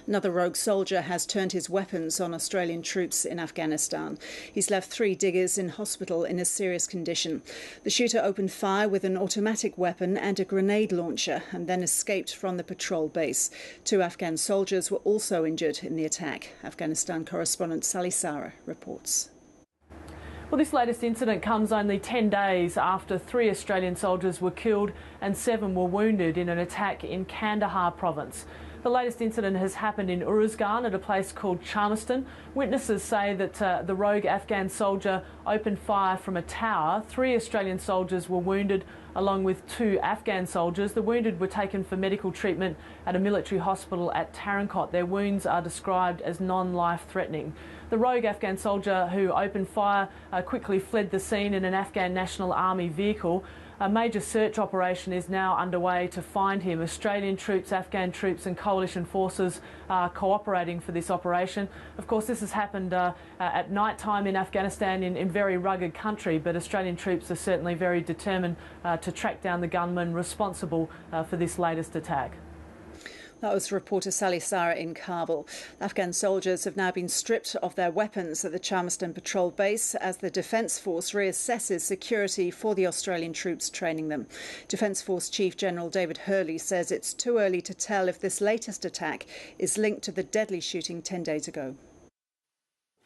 Another rogue soldier has turned his weapons on Australian troops in Afghanistan. He's left 3 diggers in hospital in a serious condition. The shooter opened fire with an automatic weapon and a grenade launcher and then escaped from the patrol base. 2 Afghan soldiers were also injured in the attack. Afghanistan correspondent Sally Sarah reports. Well, this latest incident comes only 10 days after 3 Australian soldiers were killed and 7 were wounded in an attack in Kandahar province. The latest incident has happened in Uruzgan at a place called Charmiston. Witnesses say that the rogue Afghan soldier opened fire from a tower. 3 Australian soldiers were wounded along with 2 Afghan soldiers. The wounded were taken for medical treatment at a military hospital at Tarankot. Their wounds are described as non-life-threatening. The rogue Afghan soldier who opened fire quickly fled the scene in an Afghan National Army vehicle. A major search operation is now underway to find him. Australian troops, Afghan troops and coalition forces are cooperating for this operation. Of course, this has happened at night time in Afghanistan in very rugged country, but Australian troops are certainly very determined to track down the gunman responsible for this latest attack. That was reporter Sally Sarah in Kabul. Afghan soldiers have now been stripped of their weapons at the Charmiston patrol base as the Defence Force reassesses security for the Australian troops training them. Defence Force Chief General David Hurley says it's too early to tell if this latest attack is linked to the deadly shooting 10 days ago.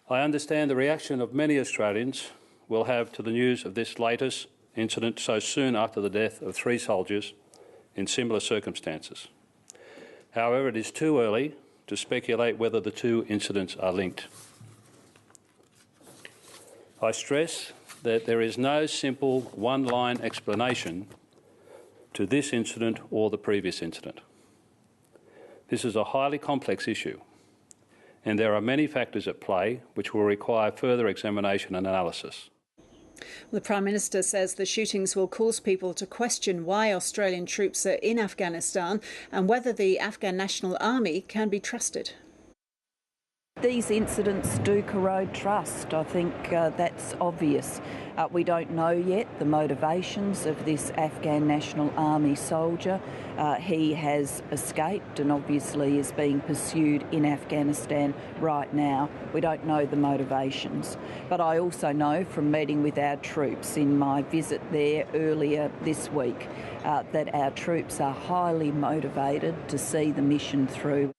I understand the reaction of many Australians will have to the news of this latest incident so soon after the death of 3 soldiers in similar circumstances. However, it is too early to speculate whether the 2 incidents are linked. I stress that there is no simple one-line explanation to this incident or the previous incident. This is a highly complex issue, and there are many factors at play which will require further examination and analysis. The Prime Minister says the shootings will cause people to question why Australian troops are in Afghanistan and whether the Afghan National Army can be trusted. These incidents do corrode trust. I think that's obvious. We don't know yet the motivations of this Afghan National Army soldier. He has escaped and obviously is being pursued in Afghanistan right now. We don't know the motivations. But I also know from meeting with our troops in my visit there earlier this week that our troops are highly motivated to see the mission through.